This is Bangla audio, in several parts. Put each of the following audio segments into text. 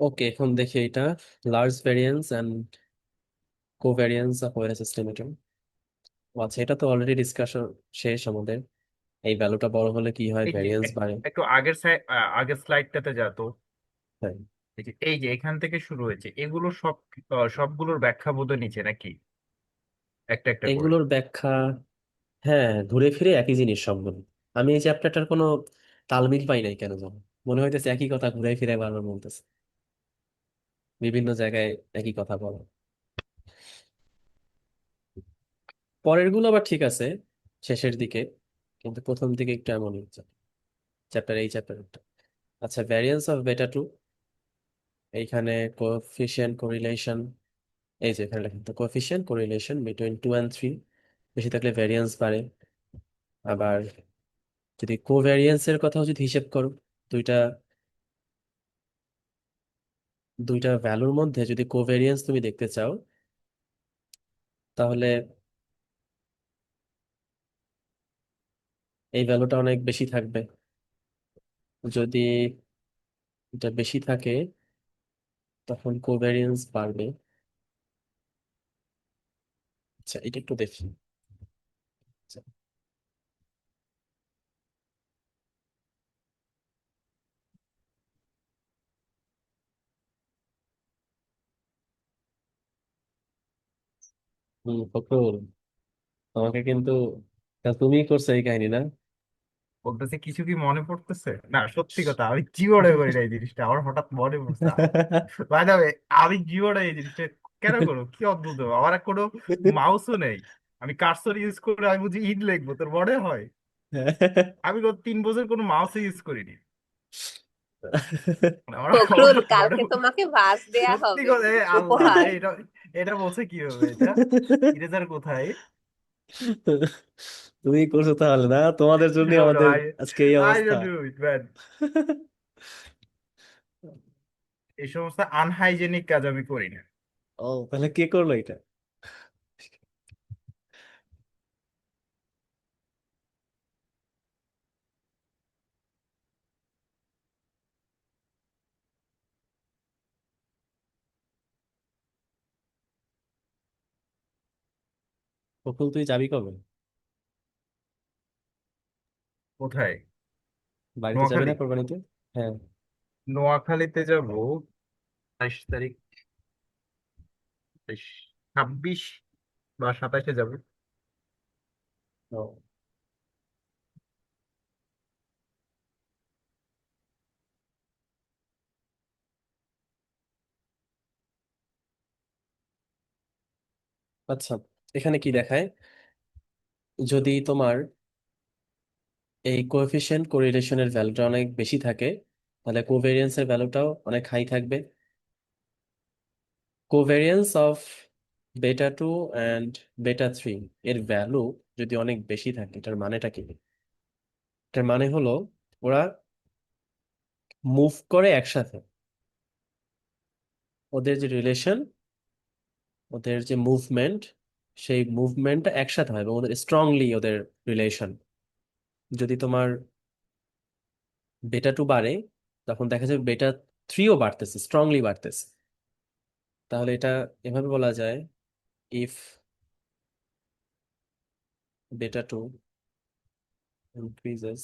ওকে, এখন দেখি এটা large variance and covariance of our estimator. আচ্ছা, এটা তো অলরেডি ডিসকাশন শেষ আমাদের। এই ভ্যালুটা বড় হলে কি হয়, এই যে ভ্যারিয়েন্স বাড়ে। একটু আগের স্লাইডটাতে যা তো। হ্যাঁ, এই যে এখান থেকে শুরু হয়েছে এগুলো সব, সবগুলোর ব্যাখ্যা বোধহয় নিচে নাকি একটা একটা করে। এগুলোর ব্যাখ্যা। হ্যাঁ, ঘুরে ফিরে একই জিনিস সবগুলো। আমি এই চ্যাপ্টারটার কোনো তালমিল পাই নাই কেন জানো। মনে হইতেছে একই কথা ঘুরে ফিরে বারবার বলতেছে, বিভিন্ন জায়গায় একই কথা বলো। পরের গুলো আবার ঠিক আছে, শেষের দিকে, কিন্তু প্রথম দিকে একটু এমনই হচ্ছে এই চ্যাপ্টারটা। আচ্ছা, ভ্যারিয়েন্স অফ বেটা টু, এইখানে কোএফিশিয়েন্ট কোরিলেশন, এই যে এখানে লেখা তো কোএফিশিয়েন্ট কোরিলেশন বিটুইন 2 and 3 বেশি থাকলে ভ্যারিয়েন্স বাড়ে। আবার যদি কোভ্যারিয়েন্স এর কথাও যদি হিসেব করো, দুইটা দুইটা ভ্যালুর মধ্যে যদি কোভ্যারিয়েন্স তুমি দেখতে চাও, তাহলে এই ভ্যালুটা অনেক বেশি থাকবে। যদি এটা বেশি থাকে, তখন কোভ্যারিয়েন্স বাড়বে। আচ্ছা, এটা একটু দেখি। আচ্ছা, ফখরুল, আমাকে কিন্তু, তা তুমিই করছো এই কাহিনী না? বলতেছে কিছু কি মনে পড়তেছে না, সত্যি কথা আমি জীবনে করি না এই জিনিসটা, আমার হঠাৎ মনে পড়ছে। বাই দ্য ওয়ে, আমি জীবনে এই জিনিসটা কেন করবো, কি অদ্ভুত! আমার আর কোনো মাউসও নেই, আমি কার্সর ইউজ করে আমি বুঝি ইন লিখবো, তোর মনে হয়? আমি 3 বছর কোনো মাউস ইউজ করিনি। মানে আমার ফখরুল, হঠাৎ মনে কালকে তোমাকে ভাঁজ দেয়া সত্যি হবে কথা, আল্লাহ, উপহার। এটা এটা বলছে কি হবে এটা? ইরেজার কোথায়? তুমি করছো তাহলে না, তোমাদের জন্য No, no, আমাদের I আজকে এই I অবস্থা। don't do it, man. এই সমস্ত আনহাইজেনিক কাজ আমি করি না। ও, তাহলে কে করলো এটা? বকুল, তুই যাবি কবে? কোথায়? বাড়িতে যাবে নোয়াখালী। না কোরবানিতে? হ্যাঁ। নোয়াখালীতে যাব 22 তারিখ, 26 বা 27-এ যাব। ও, আচ্ছা, এখানে কি দেখায়, যদি তোমার এই কোএফিশিয়েন্ট কোরিলেশনের ভ্যালুটা অনেক বেশি থাকে, তাহলে কোভেরিয়েন্সের ভ্যালুটাও অনেক হাই থাকবে। Covariance of beta two and beta three এর ভ্যালু যদি অনেক বেশি থাকে, এটার মানেটা কি? এটার মানে হলো ওরা মুভ করে একসাথে, ওদের যে রিলেশন, ওদের যে মুভমেন্ট, সেই মুভমেন্টটা একসাথে হয় এবং ওদের স্ট্রংলি ওদের রিলেশন। যদি তোমার বেটা টু বাড়ে, তখন দেখা যাবে বেটা থ্রিও বাড়তেছে, স্ট্রংলি বাড়তেছে। তাহলে এটা এভাবে বলা যায়, if beta two increases,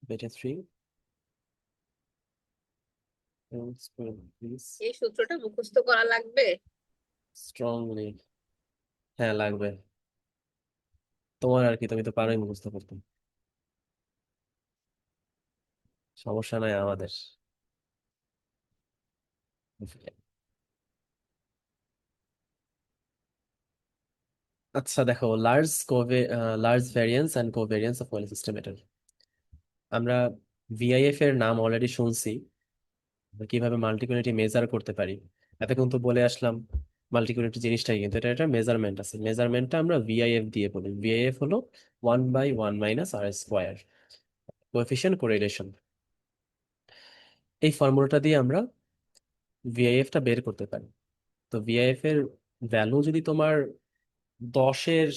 beta three increase এই সূত্রটা মুখস্থ করা লাগবে। স্ট্রংলি। হ্যাঁ, লাগবে। তোমার আর কি, তুমি তো পারোই মুখস্থ করতে, সমস্যা নাই আমাদের। আচ্ছা দেখো, large variance and covariance of well system, এটা আমরা ভিআইএফ এর নাম অলরেডি শুনছি। আমরা কিভাবে মাল্টিকুলারিটি মেজার করতে পারি, এতক্ষণ তো বলে আসলাম মাল্টিকুলারিটি জিনিসটাই, কিন্তু এটা একটা মেজারমেন্ট আছে। মেজারমেন্টটা আমরা ভিআইএফ দিয়ে বলি। ভিআইএফ হলো 1/1 - r² কোএফিশিয়েন্ট কোরিলেশন। এই ফর্মুলাটা দিয়ে আমরা ভিআইএফটা বের করতে পারি। তো ভিআইএফ এর ভ্যালু যদি তোমার 10-এর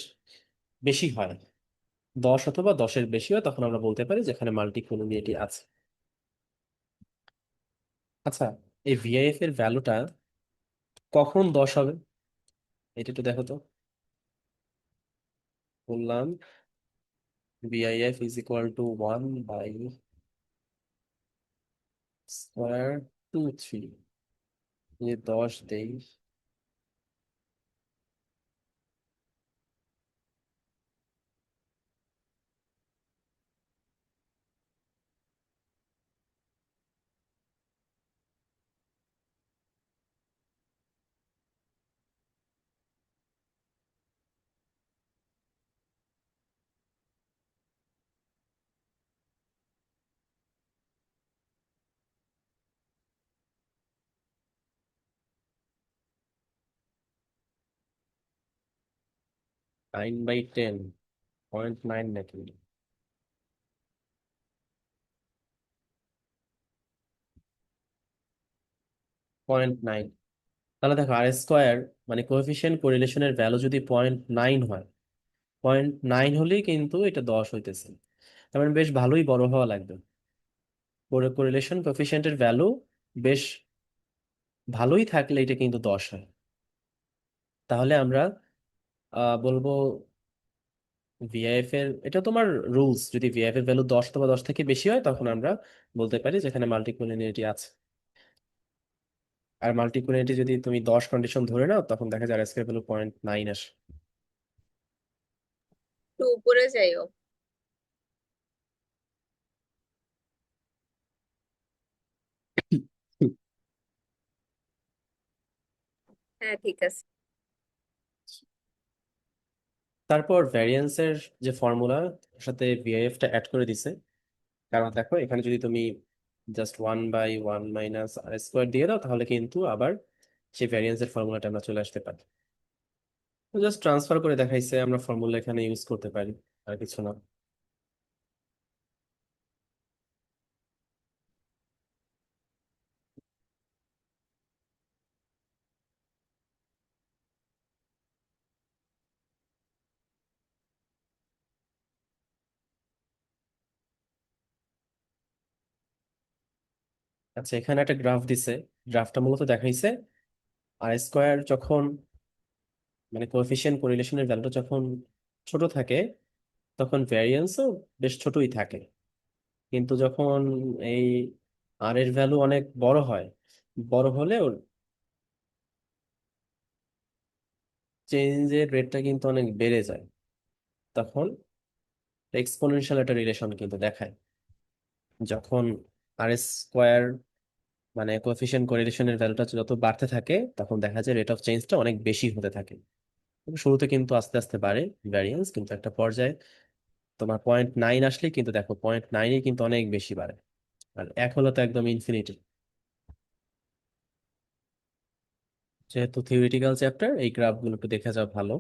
বেশি হয়, 10 অথবা 10-এর বেশি হয়, তখন আমরা বলতে পারি যেখানে মাল্টিকুলারিটি আছে। আচ্ছা, এই ভিআইএফ এর ভ্যালুটা কখন 10 হবে এটা একটু দেখো তো। বললাম ভিআইএফ ইজ ইকুয়াল টু 1/√3, যে 10 দেই। 9/10, 0.9 নাকি? 0.9। তাহলে দেখো আর স্কোয়ার মানে কোএফিসিয়েন্ট কোরিলেশনের ভ্যালু যদি 0.9 হয়, 0.9 হলেই কিন্তু এটা 10 হইতেছে। তার মানে বেশ ভালোই বড় হওয়া লাগবে। কোরিলেশন কোএফিসিয়েন্টের ভ্যালু বেশ ভালোই থাকলে এটা কিন্তু 10 হয়। তাহলে আমরা বলবো ভিআইএফ এর, এটা তোমার রুলস, যদি ভিআইএফ এর ভ্যালু 10 অথবা 10 থেকে বেশি হয় তখন আমরা বলতে পারি যেখানে মাল্টিকুলিনিটি আছে। আর মাল্টিকুলিনিটি যদি তুমি 10 কন্ডিশন ধরে নাও তখন দেখা যায় আর এর ভ্যালু 0.9 আসে। একটু উপরে যাইও। হ্যাঁ, ঠিক আছে। তারপর ভ্যারিয়েন্সের যে ফর্মুলা সাথে ভিআইএফ টা অ্যাড করে দিছে। কারণ দেখো এখানে যদি তুমি জাস্ট 1/1 - আর স্কোয়ার দিয়ে দাও তাহলে কিন্তু আবার সেই ভ্যারিয়েন্সের ফর্মুলাটা আমরা চলে আসতে পারি। জাস্ট ট্রান্সফার করে দেখাইছে, আমরা ফর্মুলা এখানে ইউজ করতে পারি, আর কিছু না। আচ্ছা, এখানে একটা গ্রাফ দিছে। গ্রাফটা মূলত দেখাইছে আর স্কোয়ার যখন মানে কোএফিসিয়েন্ট কোরিলেশনের ভ্যালুটা যখন ছোট থাকে তখন ভ্যারিয়েন্সও বেশ ছোটই থাকে। কিন্তু যখন এই আর এর ভ্যালু অনেক বড় হয়, বড় হলে ওর চেঞ্জের রেটটা কিন্তু অনেক বেড়ে যায়। তখন এক্সপোনেনশিয়াল একটা রিলেশন কিন্তু দেখায়। যখন আর স্কোয়ার মানে কোএফিসিয়েন্ট কোরিলেশনের ভ্যালুটা যত বাড়তে থাকে তখন দেখা যায় রেট অফ চেঞ্জটা অনেক বেশি হতে থাকে। শুরুতে কিন্তু আস্তে আস্তে বাড়ে ভ্যারিয়েন্স, কিন্তু একটা পর্যায়ে তোমার 0.9 আসলে কিন্তু দেখো 0.9 কিন্তু অনেক বেশি বাড়ে। আর 1 হলো তো একদম ইনফিনিটি। যেহেতু থিওরিটিক্যাল চ্যাপ্টার, এই গ্রাফগুলো একটু দেখে যাওয়া ভালো,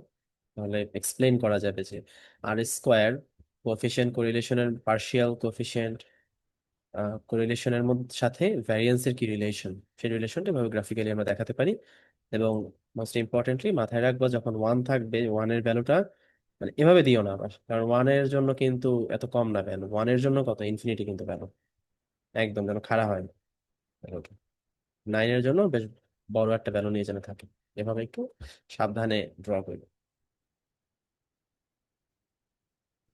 তাহলে এক্সপ্লেন করা যাবে যে আর স্কোয়ার কোএফিসিয়েন্ট কোরিলেশনের পার্শিয়াল কোএফিসিয়েন্ট কোরিলেশনের মধ্যে সাথে ভ্যারিয়েন্সের কি রিলেশন, সেই রিলেশনটা এভাবে গ্রাফিক্যালি আমরা দেখাতে পারি। এবং মোস্ট ইম্পর্টেন্টলি মাথায় রাখবো যখন 1 থাকবে, 1 এর ভ্যালুটা মানে এভাবে দিও না আবার, কারণ 1 এর জন্য কিন্তু এত কম না ভ্যালু, 1 এর জন্য কত ইনফিনিটি কিন্তু ভ্যালু, একদম যেন খাড়া হয় ভ্যালুটা। 9 এর জন্য বেশ বড় একটা ভ্যালু নিয়ে যেন থাকে, এভাবে একটু সাবধানে ড্র করবে।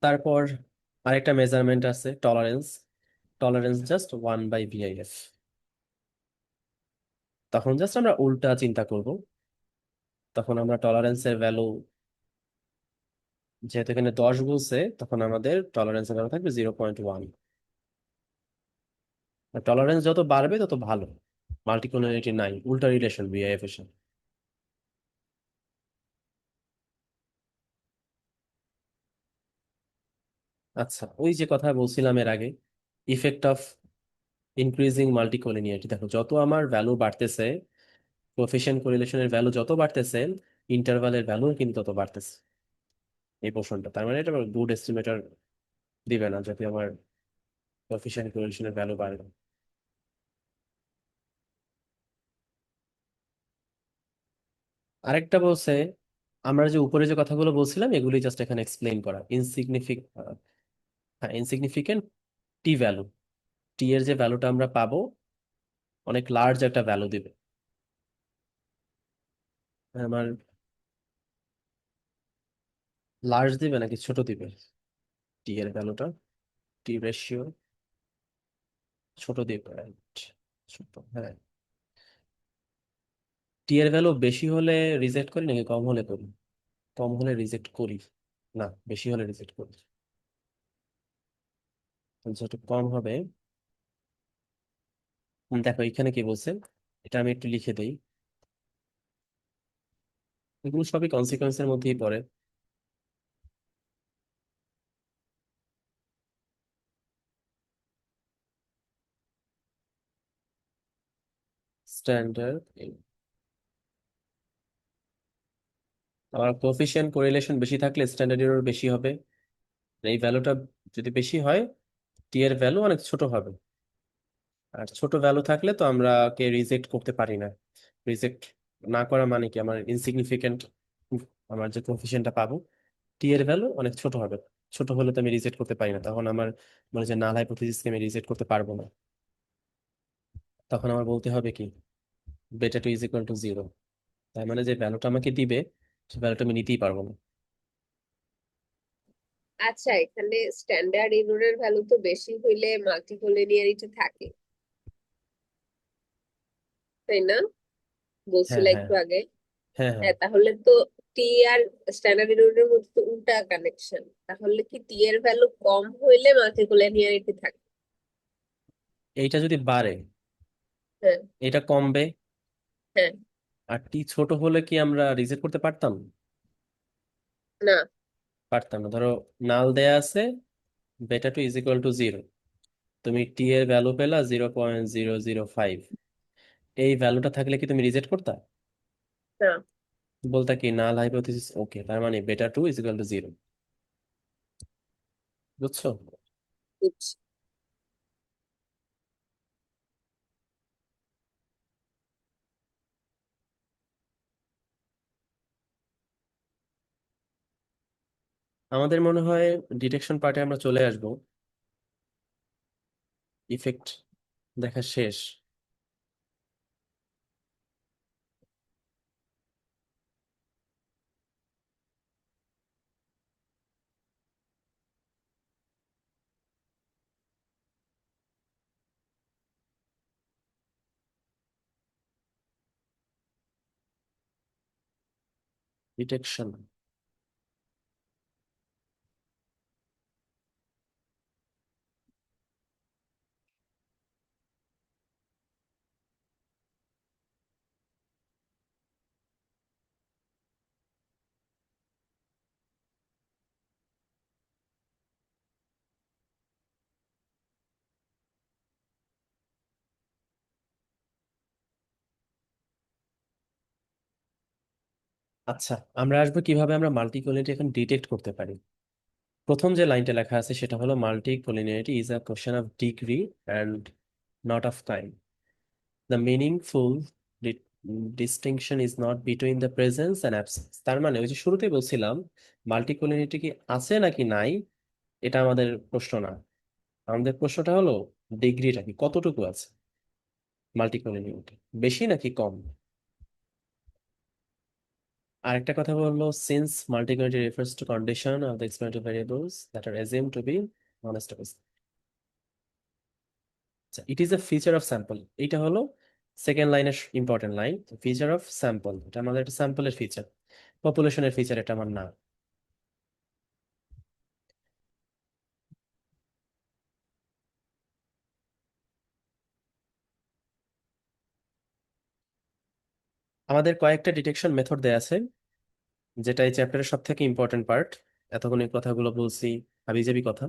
তারপর আরেকটা মেজারমেন্ট আছে টলারেন্স। Tolerance just 1/VIF। তখন জাস্ট আমরা উল্টা চিন্তা করব। তখন আমরা টলারেন্সের ভ্যালু, যেহেতু এখানে 10 বলছে, তখন আমাদের টলারেন্সের ভ্যালু থাকবে 0.1। টলারেন্স যত বাড়বে তত ভালো। মাল্টিকুলারিটি নাই, উল্টা রিলেশন ভিআইএফ এর সাথে। আচ্ছা, ওই যে কথা বলছিলাম এর আগে, ইফেক্ট অফ ইনক্রিজিং মাল্টিকোলিনিয়ারিটি, দেখো যত আমার ভ্যালু বাড়তেছে, কোএফিসিয়েন্ট কোরিলেশনের ভ্যালু যত বাড়তেছে, ইন্টারভালের ভ্যালু কিন্তু তত বাড়তেছে। এই পোর্শনটা তার মানে এটা গুড এস্টিমেটর দিবে না যদি আমার কোএফিসিয়েন্ট কোরিলেশনের ভ্যালু বাড়ে। আরেকটা বলছে, আমরা যে উপরে যে কথাগুলো বলছিলাম এগুলি জাস্ট এখানে এক্সপ্লেইন করা। ইনসিগনিফিকেন্ট টি ভ্যালু, টি এর যে ভ্যালুটা আমরা পাবো অনেক লার্জ একটা ভ্যালু দিবে। আমার লার্জ দিবে নাকি ছোট দিবে? টি এর ভ্যালুটা, টি রেশিও ছোট দিবে, right? ছোট, হ্যাঁ। টি এর ভ্যালু বেশি হলে রিজেক্ট করি নাকি কম হলে করি? কম হলে রিজেক্ট করি, না বেশি হলে রিজেক্ট করি। যত কম হবে, দেখো এখানে কি বলছে, এটা আমি একটু লিখে দেই। এগুলো সবই কনসিকোয়েন্সের মধ্যেই পড়ে। স্ট্যান্ডার্ড, আমার কোফিশিয়েন্ট কোরিলেশন বেশি থাকলে স্ট্যান্ডার্ড এরর বেশি হবে। এই ভ্যালুটা যদি বেশি হয়, টি এর ভ্যালু অনেক ছোট হবে। আর ছোট ভ্যালু থাকলে তো আমরা কে রিজেক্ট করতে পারি না। রিজেক্ট না করা মানে কি, আমার ইনসিগনিফিকেন্ট, আমার যে কোফিশিয়েন্টটা পাবো টি এর ভ্যালু অনেক ছোট হবে। ছোট হলে তো আমি রিজেক্ট করতে পারি না, তখন আমার মানে যে নাল হাইপোথিসিসকে আমি রিজেক্ট করতে পারবো না। তখন আমার বলতে হবে কি, beta two is equal to zero. তার মানে যে ভ্যালুটা আমাকে দিবে, সে ভ্যালুটা আমি নিতেই পারবো না। আচ্ছা, এখানে স্ট্যান্ডার্ড এররের ভ্যালু তো বেশি হইলে মাল্টিকোলিনিয়ারিটি থাকে, তাই না? হ্যাঁ বলছিল হ্যাঁ একটু আগে। হ্যাঁ হ্যাঁ। হ্যাঁ, তাহলে তো টি আর স্ট্যান্ডার্ড এররের মধ্যে তো উল্টা কানেকশন। তাহলে কি টি এর ভ্যালু কম হইলে মাল্টিকোলিনিয়ারিটি থাকে? এইটা যদি বাড়ে, হ্যাঁ। এটা কমবে। হ্যাঁ। আর টি ছোট হলে কি আমরা রিজেক্ট করতে পারতাম? না। পারতাম না। ধরো নাল দেয়া আছে, beta two is equal to zero, তুমি টি এর ভ্যালু পেলা 0.005। এই ভ্যালুটা থাকলে কি তুমি রিজেক্ট করতা? না। বলতা কি নাল হাইপোথিসিস ওকে, তার মানে beta two is equal to zero. বুঝছো? বুঝছি। আমাদের মনে হয় ডিটেকশন পার্টে আমরা চলে আসবো। ইফেক্ট দেখা শেষ। ডিটেকশন, আচ্ছা আমরা আসবো কিভাবে আমরা মাল্টিকোলিনিটি এখন ডিটেক্ট করতে পারি। প্রথম যে লাইনটা লেখা আছে সেটা হলো multicollinearity is a question of degree and not of time. The meaningful distinction is not between the presence and absence. তার মানে ওই যে শুরুতেই বলছিলাম, মাল্টিকোলিনিটি কি আছে নাকি নাই, এটা আমাদের প্রশ্ন না। আমাদের প্রশ্নটা হলো ডিগ্রিটা কি, কতটুকু আছে মাল্টিকোলিনিয়ারিটি, বেশি নাকি কম। আরেকটা কথা বললো, since multicollinearity refers to condition of the experimental variables that are assumed to be non-static, it is a feature of sample. এটা হলো সেকেন্ড লাইনের important line, feature of sample. এটা আমাদের একটা স্যাম্পলের ফিচার, পপুলেশনের ফিচার এটা আমার না। আমাদের কয়েকটা ডিটেকশন মেথড দেয়া আছে, যেটা এই চ্যাপ্টারের সব থেকে ইম্পর্টেন্ট পার্ট। এতক্ষণ এই কথাগুলো বলছি হাবিজাবি কথা।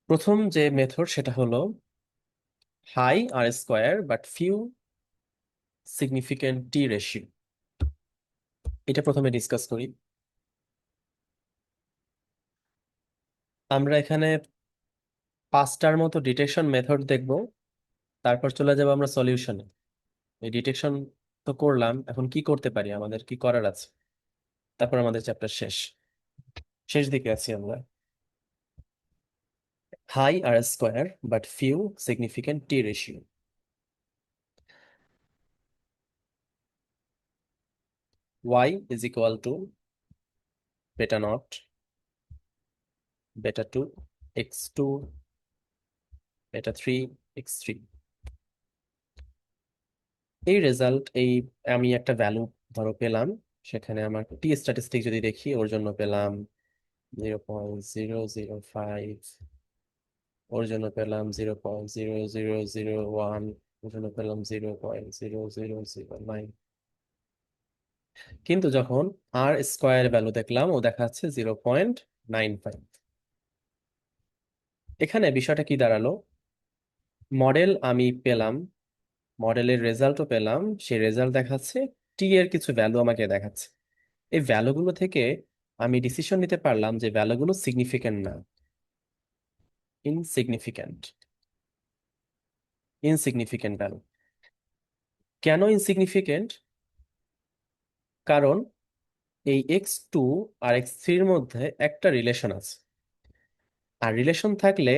প্রথম যে মেথড সেটা হলো high R square but few significant t ratio. এটা প্রথমে ডিসকাস করি। আমরা এখানে 5টার মতো ডিটেকশন মেথড দেখব, তারপর চলে যাব আমরা সলিউশনে। এই ডিটেকশন তো করলাম, এখন কি করতে পারি, আমাদের কি করার আছে, তারপর আমাদের চ্যাপ্টার শেষ। শেষ দিকে আছি আমরা। High R square but few significant t ratio. y is equal to beta naught beta 2 x2 beta 3 x3। এই রেজাল্ট আমি একটা ভ্যালু ধরো পেলাম, সেখানে আমার টি স্ট্যাটিস্টিক যদি দেখি ওর জন্য পেলাম 0.005, ওর জন্য পেলাম 0.0001, ওর জন্য পেলাম 0.0009। কিন্তু যখন আর স্কোয়ার ভ্যালু দেখলাম ও দেখাচ্ছে 0.95। এখানে বিষয়টা কি দাঁড়ালো, মডেল আমি পেলাম, মডেলের রেজাল্টও পেলাম, সেই রেজাল্ট দেখাচ্ছে টি এর কিছু ভ্যালু আমাকে দেখাচ্ছে। এই ভ্যালুগুলো থেকে আমি ডিসিশন নিতে পারলাম যে ভ্যালুগুলো সিগনিফিক্যান্ট না, ইনসিগনিফিক্যান্ট, ইনসিগনিফিক্যান্ট ভ্যালু। কেন ইনসিগনিফিক্যান্ট? কারণ এই x2 আর x3 এর মধ্যে একটা রিলেশন আছে, আর রিলেশন থাকলে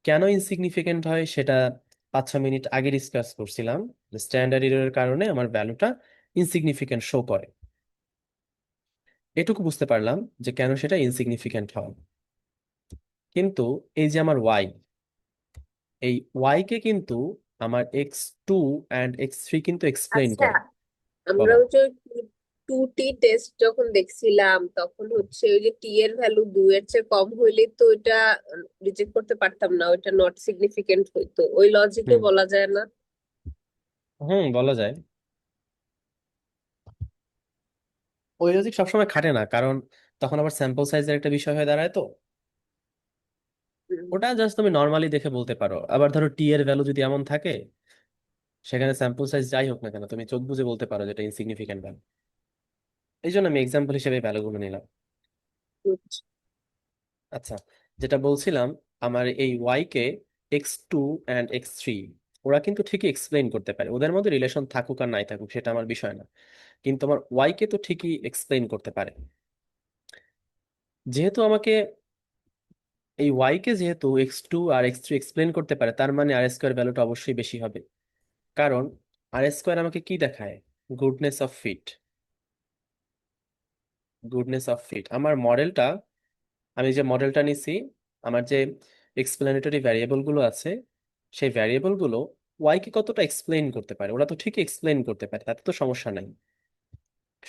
কেন ইনসিগনিফিক্যান্ট হয় সেটা 5-6 মিনিট আগে ডিসকাস করছিলাম। স্ট্যান্ডার্ড এররের কারণে আমার ভ্যালুটা ইনসিগনিফিক্যান্ট শো করে। এটুকু বুঝতে পারলাম যে কেন সেটা ইনসিগনিফিক্যান্ট হয়। কিন্তু এই যে আমার এই y কে কিন্তু আমার x2 অ্যান্ড x3 কিন্তু এক্সপ্লেইন আচ্ছা, করে। আমরা বলো। ওই যে 2T টেস্ট যখন দেখছিলাম তখন হচ্ছে ওই যে টি এর ভ্যালু 2 এর চেয়ে কম হইলে তো ওইটা রিজেক্ট করতে পারতাম না, ওইটা নট সিগনিফিকেন্ট হইতো, ওই লজিকে হুম বলা যায় না? হুম, বলা যায়। ওই লজিক সবসময় খাটে না, কারণ তখন আবার স্যাম্পল সাইজের একটা বিষয় হয়ে দাঁড়ায় তো। হুম, ওটা জাস্ট তুমি নর্মালি দেখে বলতে পারো। আবার ধরো টি এর ভ্যালু যদি এমন থাকে, সেখানে স্যাম্পল সাইজ যাই হোক না কেন, তুমি চোখ বুজে বলতে পারো যেটা ইনসিগনিফিক্যান্ট ভ্যালু। এই জন্য আমি এক্সাম্পল হিসেবে ভ্যালুগুলো নিলাম। বুঝছি। আচ্ছা, যেটা বলছিলাম, আমার এই Y K x2 and x3 ওরা কিন্তু ঠিকই এক্সপ্লেইন করতে পারে, ওদের মধ্যে রিলেশন থাকুক আর নাই থাকুক সেটা আমার বিষয় না, কিন্তু আমার ওয়াই কে তো ঠিকই এক্সপ্লেইন করতে পারে। যেহেতু আমাকে এই ওয়াই কে যেহেতু x2 আর x3 এক্সপ্লেইন করতে পারে, তার মানে আর স্কোয়ার ভ্যালুটা অবশ্যই বেশি হবে। কারণ আর স্কোয়ার আমাকে কি দেখায়? Goodness of fit. Goodness of fit আমার মডেলটা, আমি যে মডেলটা নিছি, আমার যে এক্সপ্লেনেটরি ভ্যারিয়েবল গুলো আছে, সেই ভ্যারিয়েবল গুলো ওয়াই কে কতটা এক্সপ্লেইন করতে পারে, ওরা তো ঠিকই এক্সপ্লেইন করতে পারে, তাতে তো সমস্যা নাই।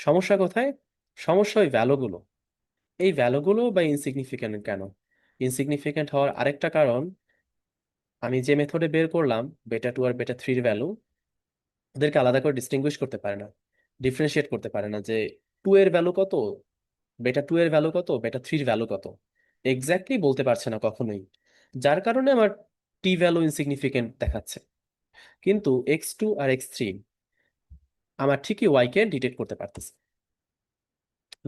সমস্যা কোথায়? সমস্যা ওই ভ্যালুগুলো। এই ভ্যালুগুলো বা ইনসিগনিফিক্যান্ট কেন? ইনসিগনিফিক্যান্ট হওয়ার আরেকটা কারণ, আমি যে মেথডে বের করলাম বেটা 2 আর বেটা 3 ভ্যালু, ওদেরকে আলাদা করে ডিস্টিংগুইশ করতে পারে না, ডিফারেন্সিয়েট করতে পারে না যে 2 এর ভ্যালু কত, বেটা 2 এর ভ্যালু কত, বেটা 3 এর ভ্যালু কত। এক্স্যাক্টলি বলতে পারছে না কখনোই, যার কারণে আমার টি ভ্যালু ইনসিগনিফিকেন্ট দেখাচ্ছে। কিন্তু x2 আর x3 আমার ঠিকই ওয়াই কে ডিটেক্ট করতে পারতেছে।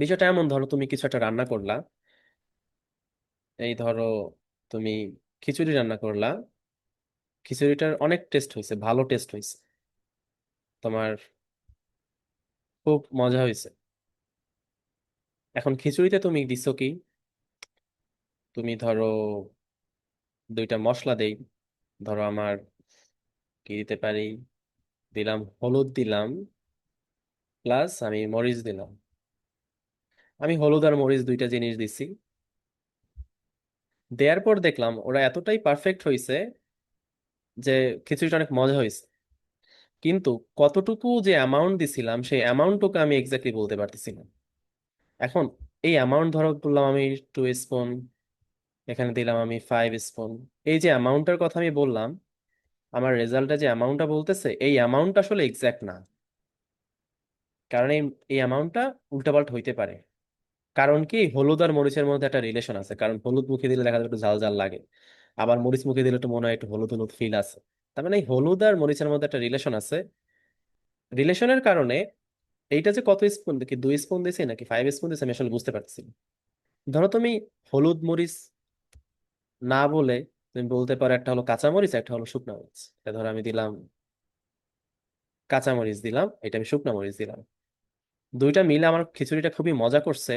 বিষয়টা এমন, ধরো তুমি কিছু একটা রান্না করলা, এই ধরো তুমি খিচুড়ি রান্না করলা, খিচুড়িটার অনেক টেস্ট হয়েছে, ভালো টেস্ট হয়েছে, তোমার খুব মজা হয়েছে। এখন খিচুড়িতে তুমি দিছো কি? তুমি ধরো দুইটা মশলা দেই, ধরো আমার কি দিতে পারি, দিলাম হলুদ দিলাম, প্লাস আমি মরিচ দিলাম। আমি হলুদ আর মরিচ দুইটা জিনিস দিছি, দেওয়ার পর দেখলাম ওরা এতটাই পারফেক্ট হয়েছে যে খিচুড়িটা অনেক মজা হয়েছে। কিন্তু কতটুকু যে অ্যামাউন্ট দিছিলাম সেই অ্যামাউন্টটুকু আমি এক্স্যাক্টলি বলতে পারতেছি না। এখন এই অ্যামাউন্ট ধরো বললাম আমি 2 স্পুন, এখানে দিলাম আমি 5 স্পুন। এই যে অ্যামাউন্টটার কথা আমি বললাম, আমার রেজাল্টে যে অ্যামাউন্টটা বলতেছে এই অ্যামাউন্ট আসলে এক্স্যাক্ট না। কারণ এই অ্যামাউন্টটা উল্টাপাল্টা হইতে পারে। কারণ কি, হলুদ আর মরিচের মধ্যে একটা রিলেশন আছে, কারণ হলুদ মুখে দিলে দেখা যায় একটু ঝাল ঝাল লাগে, আবার মরিচ মুখে দিলে একটু মনে হয় একটু হলুদ হলুদ ফিল আছে। তার মানে এই হলুদ আর মরিচের মধ্যে একটা রিলেশন আছে। রিলেশনের কারণে এইটা যে কত স্পুন, কি 2 স্পুন দিছি নাকি 5 স্পুন দিছি আমি আসলে বুঝতে পারছি না। ধরো তুমি হলুদ মরিচ না বলে তুমি বলতে পারো একটা হলো কাঁচা মরিচ, একটা হলো শুকনা মরিচ। এটা ধরো আমি দিলাম কাঁচা মরিচ দিলাম, এটা আমি শুকনা মরিচ দিলাম, দুইটা মিলে আমার খিচুড়িটা খুবই মজা করছে।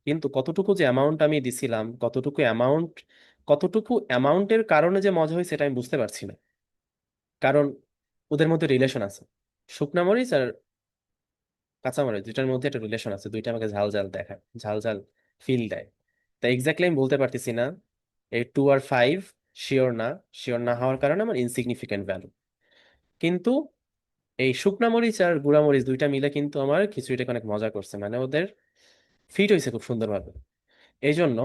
কিন্তু কতটুকু যে অ্যামাউন্ট আমি দিছিলাম, কতটুকু অ্যামাউন্টের কারণে যে মজা হয়েছে এটা আমি বুঝতে পারছি না। কারণ ওদের মধ্যে রিলেশন আছে, শুকনা মরিচ আর কাঁচামরিচ দুইটার মধ্যে একটা রিলেশন আছে, দুইটা আমাকে ঝাল ঝাল দেখায়, ঝাল ঝাল ফিল দেয়। তাই এক্স্যাক্টলি আমি বলতে পারতেছি না এই 2 আর 5 শিওর না। শিওর না হওয়ার কারণে আমার ইনসিগনিফিকেন্ট ভ্যালু। কিন্তু এই শুকনা মরিচ আর গুঁড়া মরিচ দুইটা মিলে কিন্তু আমার খিচুড়িটাকে অনেক মজা করছে, মানে ওদের ফিট হয়েছে খুব সুন্দরভাবে। এই জন্য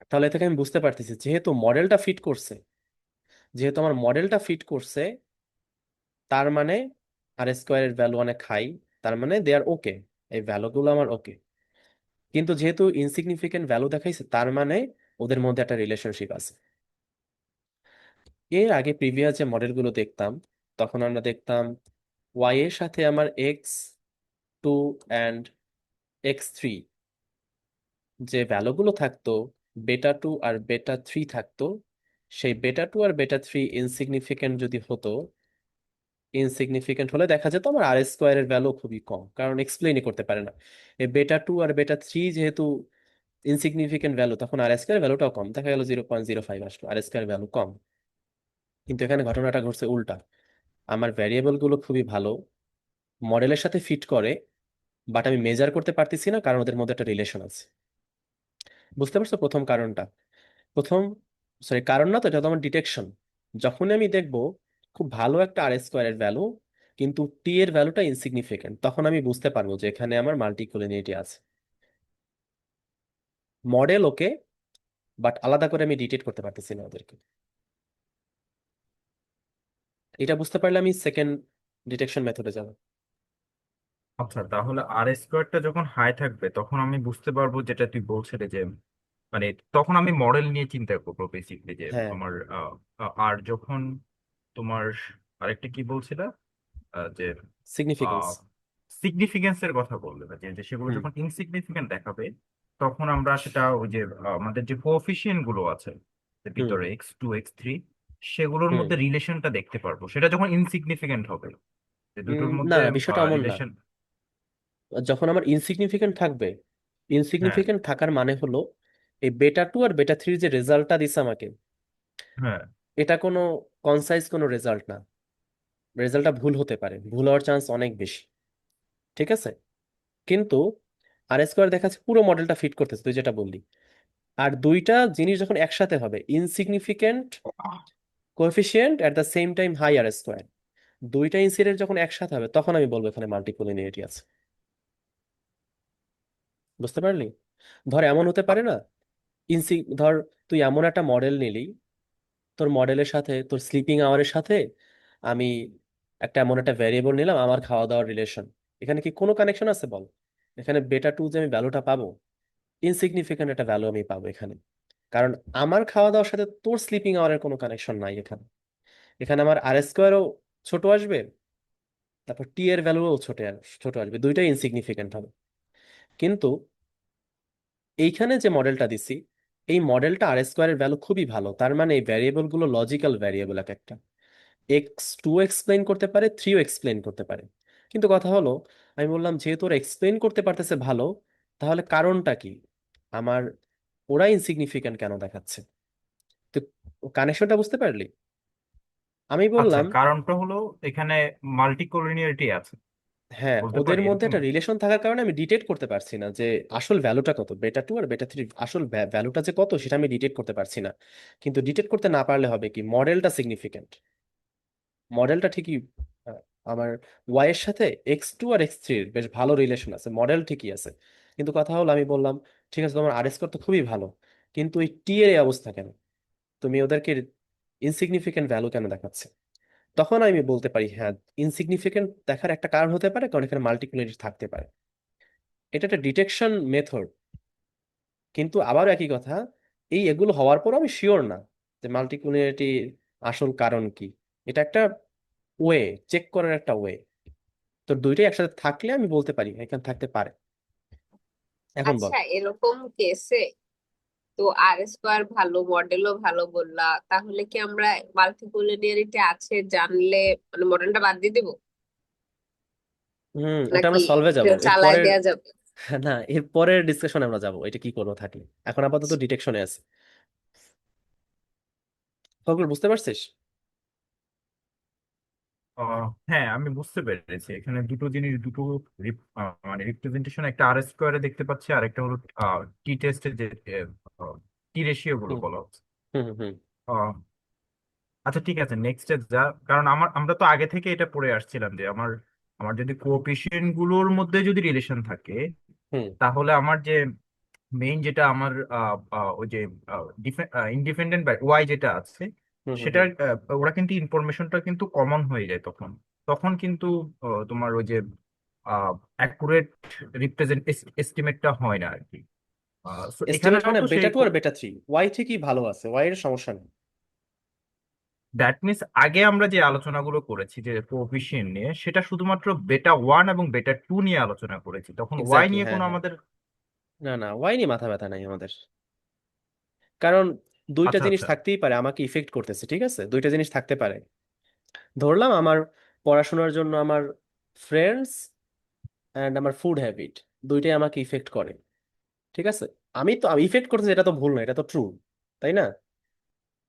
তাহলে এ থেকে আমি বুঝতে পারতেছি যেহেতু মডেলটা ফিট করছে, যেহেতু আমার মডেলটা ফিট করছে, তার মানে আর স্কোয়ারের ভ্যালু অনেক হাই, তার মানে দে আর ওকে, এই ভ্যালুগুলো আমার ওকে। কিন্তু যেহেতু ইনসিগনিফিকেন্ট ভ্যালু দেখাইছে, তার মানে ওদের মধ্যে একটা রিলেশনশিপ আছে। এর আগে প্রিভিয়াস যে মডেলগুলো দেখতাম, তখন আমরা দেখতাম ওয়াই এর সাথে আমার x2 অ্যান্ড x3 যে ভ্যালুগুলো থাকতো, বেটা 2 আর বেটা 3 থাকতো। সেই বেটা 2 আর বেটা 3 ইনসিগনিফিকেন্ট যদি হতো, ইনসিগনিফিকেন্ট হলে দেখা যেত আমার আর স্কোয়ারের ভ্যালু খুবই কম, কারণ এক্সপ্লেনই করতে পারে না। এই বেটা 2 আর বেটা 3 যেহেতু ইনসিগনিফিকেন্ট ভ্যালু, তখন আর স্কোয়ার ভ্যালুটাও কম, দেখা গেল 0.05 আসলো, আর স্কোয়ার ভ্যালু কম। কিন্তু এখানে ঘটনাটা ঘটছে উল্টা, আমার ভ্যারিয়েবল গুলো খুবই ভালো, মডেলের সাথে ফিট করে, বাট আমি মেজার করতে পারতেছি না কারণ ওদের মধ্যে একটা রিলেশন আছে। বুঝতে পারছো প্রথম কারণটা? প্রথম, সরি কারণ না তো, এটা তো আমার ডিটেকশন। যখনই আমি দেখব খুব ভালো একটা আর স্কোয়ারের ভ্যালু, কিন্তু টি এর ভ্যালুটা ইনসিগনিফিকেন্ট, তখন আমি বুঝতে পারবো যে এখানে আমার মাল্টিকোলিনিয়ারিটি আছে। মডেল ওকে, বাট আলাদা করে আমি ডিটেক্ট করতে পারতেছি না ওদেরকে। এটা বুঝতে পারলে আমি সেকেন্ড ডিটেকশন মেথডে যাব। আচ্ছা, তাহলে আর স্কোয়ারটা যখন হাই থাকবে তখন আমি বুঝতে পারবো যেটা তুই বলছিলে যে মানে তখন আমি মডেল নিয়ে চিন্তা করবো বেসিকলি যে হ্যাঁ, আমার আর যখন তোমার আরেকটা কি বলছিল যে সিগনিফিকেন্স। সিগনিফিকেন্সের কথা বললে না, যে যে সেগুলো হুম যখন ইনসিগনিফিকেন্ট দেখাবে তখন আমরা সেটা ওই যে আমাদের যে কোএফিসিয়েন্ট গুলো আছে যে হুম ভিতরে x2 x3 সেগুলোর হুম মধ্যে রিলেশনটা দেখতে পারবো, সেটা যখন ইনসিগনিফিকেন্ট হবে যে দুটোর না মধ্যে না, বিষয়টা অমন না। রিলেশন। যখন আমার ইনসিগনিফিকেন্ট থাকবে, হ্যাঁ, ইনসিগনিফিকেন্ট থাকার মানে হলো এই বেটা 2 আর বেটা 3 যে রেজাল্টটা দিছে আমাকে, হ্যাঁ। এটা কোনো কনসাইজ কোনো রেজাল্ট না। রেজাল্টটা ভুল হতে পারে, ভুল হওয়ার চান্স অনেক বেশি, ঠিক আছে? কিন্তু আর স্কোয়ার দেখাচ্ছে পুরো মডেলটা ফিট করতেছে, তুই যেটা বললি। আর দুইটা জিনিস যখন একসাথে হবে, insignificant coefficient at the same time high R square, দুইটা ইনসিডেন্ট যখন একসাথে হবে, তখন আমি বলবো এখানে মাল্টিকোলিনিয়ারিটি আছে। বুঝতে পারলি? ধর এমন হতে পারে না, ধর তুই এমন একটা মডেল নিলি, তোর মডেলের সাথে তোর স্লিপিং আওয়ারের সাথে আমি একটা এমন একটা ভ্যারিয়েবল নিলাম, আমার খাওয়া দাওয়ার রিলেশন, এখানে কি কোনো কানেকশন আছে বল? এখানে বেটা 2 যে আমি ভ্যালুটা পাবো, ইনসিগনিফিকেন্ট একটা ভ্যালু আমি পাবো এখানে, কারণ আমার খাওয়া দাওয়ার সাথে তোর স্লিপিং আওয়ারের কোনো কানেকশন নাই এখানে। এখানে আমার আর স্কোয়ারও ছোট আসবে, তারপর টি এর ভ্যালুও ছোট আসবে, দুইটাই ইনসিগনিফিকেন্ট হবে। কিন্তু এইখানে যে মডেলটা দিছি, এই মডেলটা আর স্কোয়ারের ভ্যালু খুবই ভালো, তার মানে এই ভ্যারিয়েবল গুলো লজিক্যাল ভ্যারিয়েবল এক একটা, x2 এক্সপ্লেইন করতে পারে, 3ও এক্সপ্লেইন করতে পারে। কিন্তু কথা হলো, আমি বললাম যেহেতু ওরা এক্সপ্লেইন করতে পারতেছে ভালো, তাহলে কারণটা কি? আমার ওরা ইনসিগনিফিকেন্ট কেন দেখাচ্ছে? তো কানেকশনটা বুঝতে পারলি? আমি আচ্ছা, বললাম কারণটা হলো এখানে মাল্টিকোলিনিয়ারিটি আছে, হ্যাঁ, বলতে ওদের পারি মধ্যে এরকম। একটা রিলেশন থাকার কারণে আমি ডিটেক্ট করতে পারছি না যে আসল ভ্যালুটা কত, বেটা 2 আর বেটা 3 আসল ভ্যালুটা যে কত সেটা আমি ডিটেক্ট করতে পারছি না। কিন্তু ডিটেক্ট করতে না পারলে হবে কি, মডেলটা সিগনিফিকেন্ট, মডেলটা ঠিকই আহ, আমার ওয়াই এর সাথে x2 আর x3 বেশ ভালো রিলেশন আছে, মডেল ঠিকই আছে। কিন্তু কথা হলো, আমি বললাম ঠিক আছে তোমার আর স্কোর তো খুবই ভালো, কিন্তু এই টি এর এই অবস্থা কেন? তুমি ওদেরকে ইনসিগনিফিকেন্ট ভ্যালু কেন দেখাচ্ছে? তখন আমি বলতে পারি হ্যাঁ, ইনসিগনিফিকেন্ট দেখার একটা কারণ হতে পারে, কারণ এখানে মাল্টিকুলারিটি থাকতে পারে। এটা একটা ডিটেকশন মেথড। কিন্তু আবার একই কথা, এগুলো হওয়ার পর আমি শিওর না যে মাল্টিকুলারিটি আসল কারণ কি। এটা একটা ওয়ে, চেক করার একটা ওয়ে। তো দুইটাই একসাথে থাকলে আমি বলতে পারি এখানে থাকতে পারে। এখন বল। আচ্ছা, এরকম কেসে তো আর স্কোয়ার ভালো, মডেলও ভালো বললা, তাহলে কি আমরা মাল্টিকুলিনিয়ারিটি আছে জানলে মানে মডেলটা বাদ দিয়ে দিব, ওটা নাকি আমরা সলভে যাব এর চালায় পরের। দেয়া যাবে? না, এর পরের ডিসকাশনে আমরা যাব এটা কি করবো থাকলে। এখন আপাতত ডিটেকশনে আছে। ফখরুল বুঝতে পারছিস? হ্যাঁ, আমি বুঝতে পেরেছি এখানে দুটো জিনিস, দুটো মানে রিপ্রেজেন্টেশন, একটা আর স্কোয়ারে দেখতে পাচ্ছি, আর একটা হলো টি টেস্টের যে টি রেশিও গুলো হুম বলা হচ্ছে। হুম হুম আহ, আচ্ছা ঠিক আছে, নেক্সট যা, কারণ আমরা তো আগে থেকে এটা পড়ে আসছিলাম যে আমার আমার যদি কোএফিসিয়েন্ট গুলোর মধ্যে যদি রিলেশন থাকে, হুম তাহলে আমার যে মেইন যেটা আমার ওই যে ইন্ডিপেন্ডেন্ট বাই ওয়াই যেটা আছে, হুম হুম সেটার হুম ওরা কিন্তু ইনফরমেশনটা কিন্তু কমন হয়ে যায় তখন। তখন কিন্তু তোমার ওই যে অ্যাকুরেট রিপ্রেজেন্ট এস্টিমেটটা হয় না আর কি। So এস্টিমেট এখানেও হয় না, তো সেই, বেটা টু আর বেটা থ্রি, ওয়াই ঠিকই ভালো আছে, ওয়াই এর সমস্যা নেই। দ্যাট মিনস আগে আমরা যে আলোচনাগুলো করেছি যে কোএফিসিয়েন্ট নিয়ে, সেটা শুধুমাত্র বেটা ওয়ান এবং বেটা টু নিয়ে আলোচনা করেছি, তখন ওয়াই এক্স্যাক্টলি, নিয়ে হ্যাঁ কোনো হ্যাঁ। আমাদের। না না, ওয়াই নিয়ে মাথা ব্যথা নাই আমাদের, কারণ দুইটা আচ্ছা জিনিস আচ্ছা। থাকতেই পারে আমাকে ইফেক্ট করতেছে, ঠিক আছে, দুইটা জিনিস থাকতে পারে। ধরলাম আমার পড়াশোনার জন্য আমার ফ্রেন্ডস অ্যান্ড আমার ফুড হ্যাবিট দুইটাই আমাকে ইফেক্ট করে, ঠিক আছে। আমি ইফেক্ট করতেছি, এটা তো ভুল না, এটা তো ট্রু, তাই না?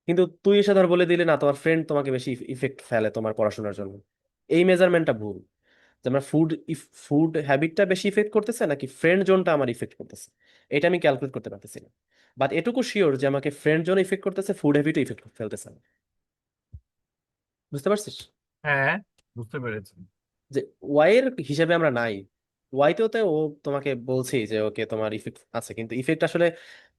কিন্তু তুই এসে ধর বলে দিলে না তোমার ফ্রেন্ড তোমাকে বেশি ইফেক্ট ফেলে তোমার পড়াশোনার জন্য, এই মেজারমেন্টটা ভুল। যে আমার ফুড হ্যাবিটটা বেশি ইফেক্ট করতেছে নাকি ফ্রেন্ড জোনটা আমার ইফেক্ট করতেছে, এটা আমি ক্যালকুলেট করতে পারতেছি না। বাট এটুকু শিওর যে আমাকে ফ্রেন্ড জোন ইফেক্ট করতেছে, ফুড হ্যাবিটও ইফেক্ট ফেলতেছে না। বুঝতে পারছিস হ্যাঁ, বুঝতে পেরেছি। যে ওয়াই এর হিসেবে আমরা নাই। ওয়াইতেও তো ও তোমাকে বলছেই যে ওকে তোমার ইফেক্ট আছে, কিন্তু ইফেক্ট আসলে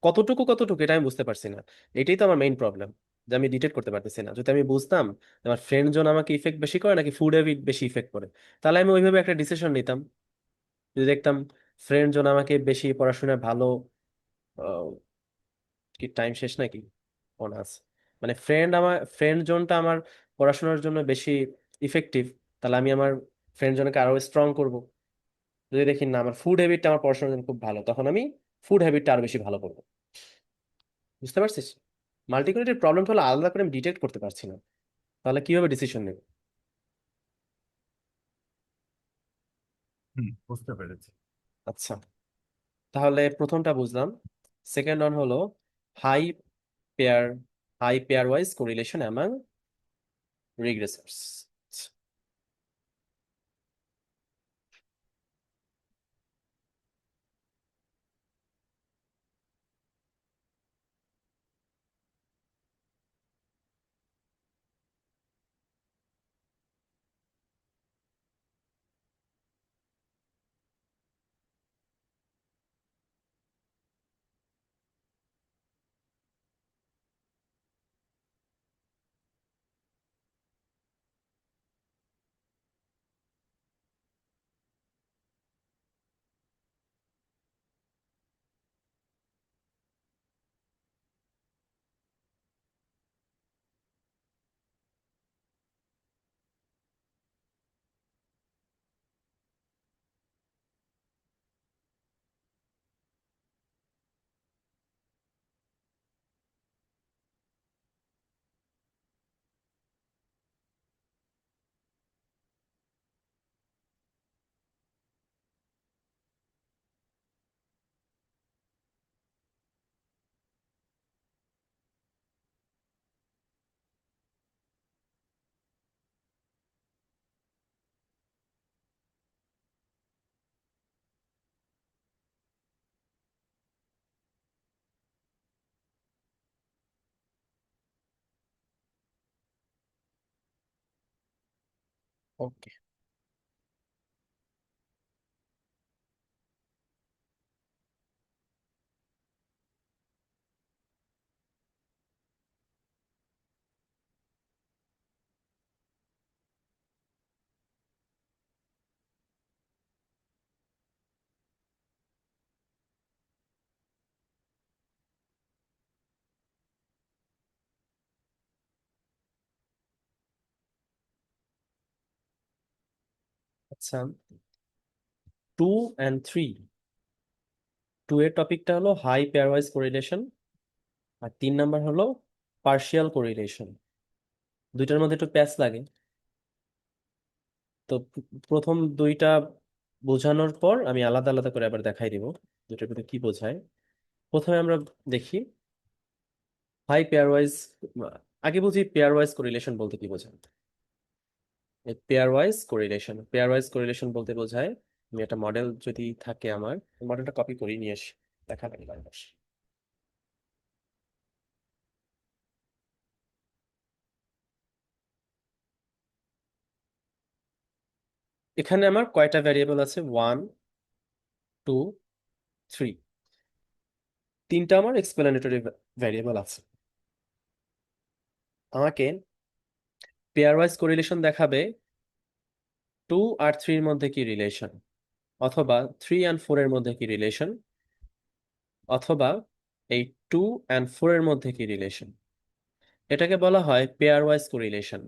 কতটুকু কতটুকু এটা আমি বুঝতে পারছি না। এটাই তো আমার মেইন প্রবলেম, যে আমি ডিটেক্ট করতে পারতেছি না। যদি আমি বুঝতাম যে আমার ফ্রেন্ড জোন আমাকে ইফেক্ট বেশি করে নাকি ফুড হ্যাবিট বেশি ইফেক্ট করে, তাহলে আমি ওইভাবে একটা ডিসিশন নিতাম। যদি দেখতাম ফ্রেন্ড জন আমাকে বেশি পড়াশোনায় ভালো, আহ, কি টাইম শেষ নাকি অনার্স, মানে ফ্রেন্ড জোনটা আমার পড়াশোনার জন্য বেশি ইফেক্টিভ, তাহলে আমি আমার ফ্রেন্ড জনকে আরো স্ট্রং করব। যদি দেখি না আমার ফুড হ্যাবিটটা আমার পড়াশোনার জন্য খুব ভালো, তখন আমি ফুড হ্যাবিটটা আরো বেশি ভালো করবো। বুঝতে পারছিস? মাল্টিকুলারিটির প্রবলেমটা হলো আলাদা করে আমি ডিটেক্ট করতে পারছি না, তাহলে কিভাবে ডিসিশন নেব? হুম, বুঝতে পেরেছি। আচ্ছা, তাহলে প্রথমটা বুঝলাম। সেকেন্ড ওয়ান হলো high pair high pairwise correlation among regressors. Okay. আচ্ছা, 2 and 3, টু এর টপিকটা হলো হাই পেয়ারওয়াইজ কোরিলেশন, আর 3 নাম্বার হলো পার্শিয়াল কোরিলেশন। দুইটার মধ্যে একটু প্যাচ লাগে। তো প্রথম দুইটা বোঝানোর পর আমি আলাদা আলাদা করে আবার দেখাই দিব দুইটার মধ্যে কি বোঝায়। প্রথমে আমরা দেখি হাই পেয়ারওয়াইজ, আগে বুঝি পেয়ারওয়াইজ কোরিলেশন বলতে কি বোঝায়। পেয়ার ওয়াইজ কোরিলেশন বলতে বোঝায় আমি একটা মডেল যদি থাকে আমার মডেলটা কপি করে নিয়ে আসি দেখাবেন বারবার। এখানে আমার কয়টা ভ্যারিয়েবল আছে? 1 2 3। তিনটা আমার এক্সপ্লেনেটরি ভ্যারিয়েবল আছে। আমাকে পেয়ার ওয়াইজ কোরিলেশন দেখাবে 2 আর 3 এর মধ্যে কি রিলেশন, অথবা 3 and 4 এর মধ্যে কি রিলেশন, অথবা এই 2 and 4 এর মধ্যে কি রিলেশন। এটাকে বলা হয় পেয়ার ওয়াইজ কোরিলেশন।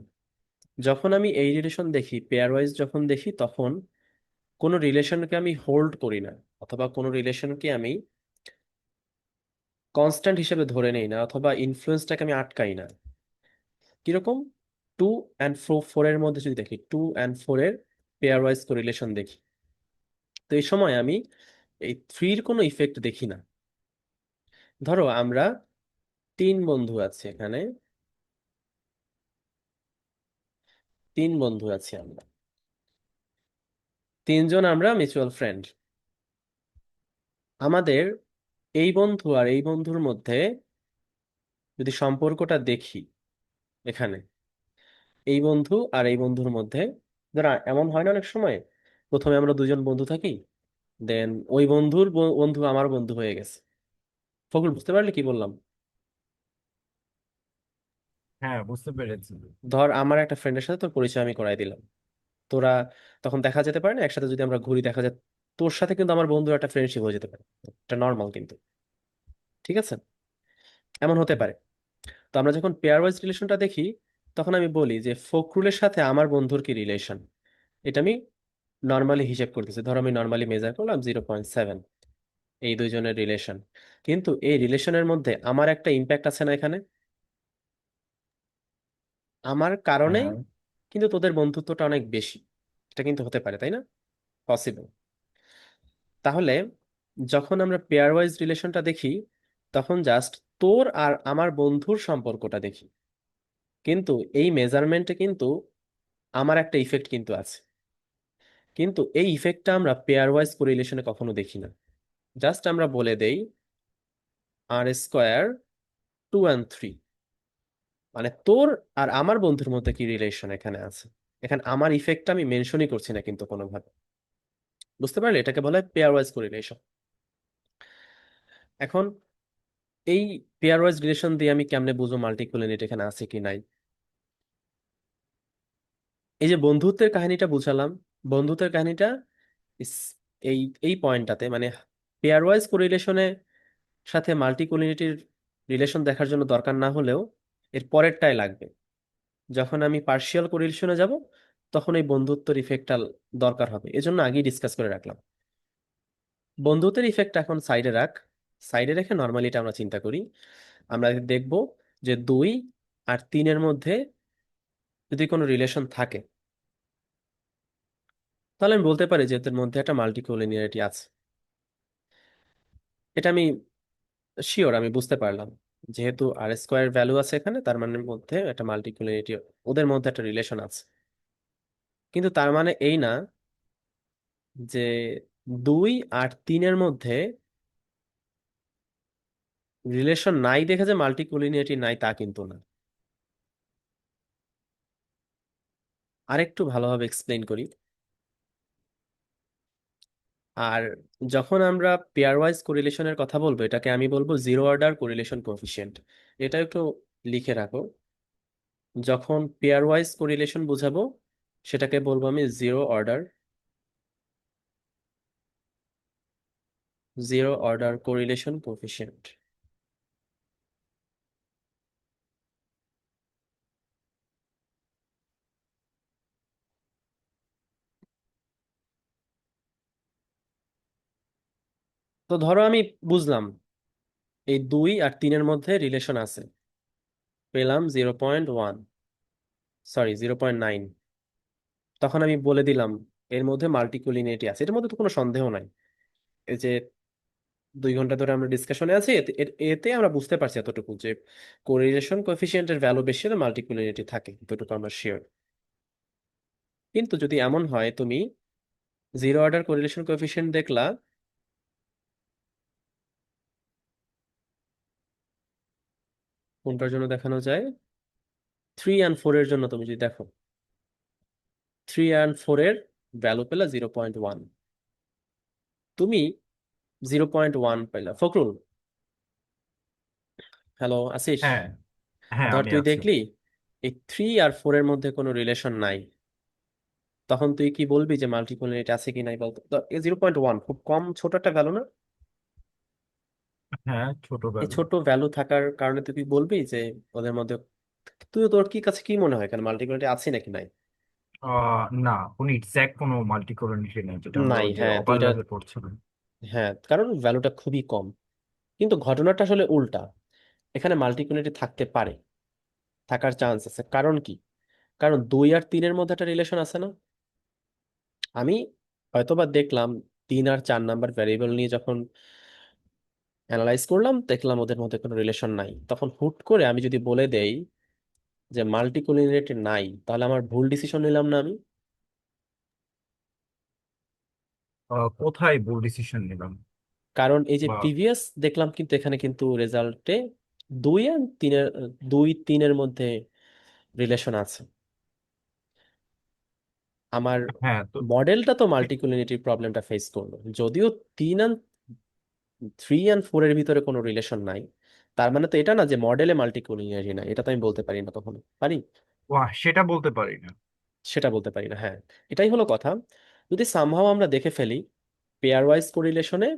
যখন আমি এই রিলেশন দেখি, পেয়ার ওয়াইজ যখন দেখি, তখন কোনো রিলেশনকে আমি হোল্ড করি না, অথবা কোনো রিলেশনকে আমি কনস্ট্যান্ট হিসেবে ধরে নেই না, অথবা ইনফ্লুয়েন্সটাকে আমি আটকাই না। কিরকম? 2 and 4 এর মধ্যে যদি দেখি, 2 and 4 এর পেয়ার ওয়াইজ কোরিলেশন দেখি, তো এই সময় আমি এই 3-র কোনো ইফেক্ট দেখি না। ধরো আমরা 3 বন্ধু আছি এখানে, 3 বন্ধু আছি আমরা, 3জন আমরা মিউচুয়াল ফ্রেন্ড। আমাদের এই বন্ধু আর এই বন্ধুর মধ্যে যদি সম্পর্কটা দেখি, এখানে এই বন্ধু আর এই বন্ধুর মধ্যে, ধরো এমন হয় না অনেক সময় প্রথমে আমরা দুজন বন্ধু থাকি, দেন ওই বন্ধুর বন্ধু আমার বন্ধু হয়ে গেছে। ফখরুল, বুঝতে পারলি কি বললাম? হ্যাঁ, বুঝতে পেরেছি। ধর আমার একটা ফ্রেন্ডের সাথে তোর পরিচয় আমি করাই দিলাম, তোরা তখন দেখা যেতে পারে না একসাথে যদি আমরা ঘুরি, দেখা যায় তোর সাথে কিন্তু আমার বন্ধুর একটা ফ্রেন্ডশিপ হয়ে যেতে পারে। এটা নর্মাল কিন্তু, ঠিক আছে? এমন হতে পারে। তো আমরা যখন পেয়ার ওয়াইজ রিলেশনটা দেখি, তখন আমি বলি যে ফখরুলের সাথে আমার বন্ধুর কি রিলেশন। এটা আমি নর্মালি হিসেব করতেছি, ধরো আমি নর্মালি মেজার করলাম 0.7 এই দুইজনের রিলেশন। কিন্তু এই রিলেশনের মধ্যে আমার একটা ইম্প্যাক্ট আছে না এখানে, আমার কারণেই হ্যাঁ, কিন্তু তোদের বন্ধুত্বটা অনেক বেশি। এটা কিন্তু হতে পারে, তাই না? পসিবল। তাহলে যখন আমরা পেয়ার ওয়াইজ রিলেশনটা দেখি, তখন জাস্ট তোর আর আমার বন্ধুর সম্পর্কটা দেখি, কিন্তু এই মেজারমেন্টে কিন্তু আমার একটা ইফেক্ট কিন্তু আছে। কিন্তু এই ইফেক্টটা আমরা পেয়ার ওয়াইজ কোরিলেশনে কখনো দেখি না। জাস্ট আমরা বলে দেই R² 2 and 3, মানে তোর আর আমার বন্ধুর মধ্যে কি রিলেশন এখানে আছে। এখানে আমার ইফেক্টটা আমি মেনশনই করছি না কিন্তু কোনোভাবে। বুঝতে পারলে? এটাকে বলা হয় পেয়ার ওয়াইজ কোরিলেশন। এখন এই পেয়ার ওয়াইজ রিলেশন দিয়ে আমি কেমনে বুঝবো মাল্টিকুলিনিটি এখানে আছে কি নাই? এই যে বন্ধুত্বের কাহিনীটা বুঝালাম, বন্ধুত্বের কাহিনীটা ইস- এই এই পয়েন্টটাতে, মানে পেয়ার ওয়াইজ কোরিলেশনে সাথে মাল্টিকুলিনিটির রিলেশন দেখার জন্য দরকার না হলেও এর পরেরটাই লাগবে। যখন আমি পার্শিয়াল কোরিলেশনে যাব, তখন এই বন্ধুত্বের ইফেক্টটা দরকার হবে, এজন্য আগেই ডিসকাস করে রাখলাম। বন্ধুত্বের ইফেক্ট এখন সাইডে রাখ, সাইডে রেখে নর্মালি এটা আমরা চিন্তা করি। আমরা দেখব যে 2 আর 3 এর মধ্যে যদি কোনো রিলেশন থাকে, তাহলে আমি বলতে পারি যে এদের মধ্যে একটা মাল্টিকুলিনিয়ারিটি আছে। এটা আমি শিওর, আমি বুঝতে পারলাম। যেহেতু R² ভ্যালু আছে এখানে, তার মানে মধ্যে একটা মাল্টিকুলিনিটি, ওদের মধ্যে একটা রিলেশন আছে। কিন্তু তার মানে এই না যে 2 আর 3-এর মধ্যে রিলেশন নাই দেখে যে মাল্টিকুলিনিয়ারিটি নাই, তা কিন্তু না। আরেকটু ভালোভাবে এক্সপ্লেইন করি। আর যখন আমরা পেয়ার ওয়াইজ কোরিলেশনের কথা বলবো, এটাকে আমি বলবো জিরো অর্ডার কোরিলেশন কোএফিসিয়েন্ট। এটা একটু লিখে রাখো। যখন পেয়ার ওয়াইজ কোরিলেশন বোঝাবো, সেটাকে বলবো আমি জিরো অর্ডার কোরিলেশন কোএফিসিয়েন্ট। তো ধরো আমি বুঝলাম এই 2 আর 3-এর মধ্যে রিলেশন আছে, পেলাম 0.1, সরি 0.9। তখন আমি বলে দিলাম এর মধ্যে মাল্টিকুলিনিটি আছে, এটার মধ্যে তো কোনো সন্দেহ নাই। এই যে 2 ঘন্টা ধরে আমরা ডিসকাশনে আছি, এতে আমরা বুঝতে পারছি এতটুকু যে কোরিলেশন কোএফিসিয়েন্টের ভ্যালু বেশি হলে মাল্টিকুলিনিটি থাকে, এতটুকু আমরা শিওর। কিন্তু যদি এমন হয় তুমি জিরো অর্ডার কোরিলেশন কোএফিসিয়েন্ট দেখলা, কোনটার জন্য দেখানো যায়, 3 and 4 এর জন্য তুমি যদি দেখো, 3 and 4 এর ভ্যালু পেলা 0.1, তুমি 0.1 পেলা। ফখরুল, হ্যালো আসিস, হ্যাঁ, হ্যাঁ, ধর আমি তুই আছি। দেখলি এই 3 আর 4 এর মধ্যে কোনো রিলেশন নাই, তখন তুই কি বলবি যে মাল্টিপলিনেট আছে কি নাই বলতো? 0.1 খুব কম, ছোট একটা ভ্যালু না? হ্যাঁ, ছোট এই ভ্যালু। ছোট ভ্যালু থাকার কারণে তুই কি বলবি যে ওদের মধ্যে, তুই তোর কি কাছে কি মনে হয় কেন মাল্টিপলিনেট আছে নাকি নাই? না, কোনো এক্সাক্ট কোনো মাল্টিকোরিলেশন নেই, যেটা আমরা নাই, ওই যে হ্যাঁ অপার দুইটা, ল্যাবে পড়ছিলাম। হ্যাঁ কারণ ভ্যালুটা খুবই কম। কিন্তু ঘটনাটা আসলে উল্টা, এখানে মাল্টিপলিনেট থাকতে পারে, থাকার চান্স আছে। কারণ কি? কারণ 2 আর 3-এর মধ্যে একটা রিলেশন আছে না? আমি হয়তোবা দেখলাম 3 আর 4 নাম্বার ভ্যারিয়েবল নিয়ে যখন অ্যানালাইজ করলাম, দেখলাম ওদের মধ্যে কোনো রিলেশন নাই। তখন হুট করে আমি যদি বলে দেই যে মাল্টিকোলিনেট নাই, তাহলে আমার ভুল ডিসিশন নিলাম না আমি? কোথায় ভুল ডিসিশন নিলাম? কারণ এই যে বা প্রিভিয়াস দেখলাম, কিন্তু এখানে কিন্তু রেজাল্টে 2 আর 3-এর মধ্যে রিলেশন আছে। আমার হ্যাঁ, তো মডেলটা তো মাল্টিকুলিনিটির প্রবলেমটা ফেস করলো, যদিও 3 and 3 and 4 এর ভিতরে কোনো রিলেশন নাই। তার মানে তো এটা না যে মডেলে মাল্টিকুলিনিটি নাই, এটা তো আমি বলতে পারি না। তখন পারি? সেটা বলতে পারি না। সেটা বলতে পারি না, হ্যাঁ। এটাই হলো কথা। যদি সামহাও আমরা দেখে ফেলি পেয়ার ওয়াইজ কোরিলেশনে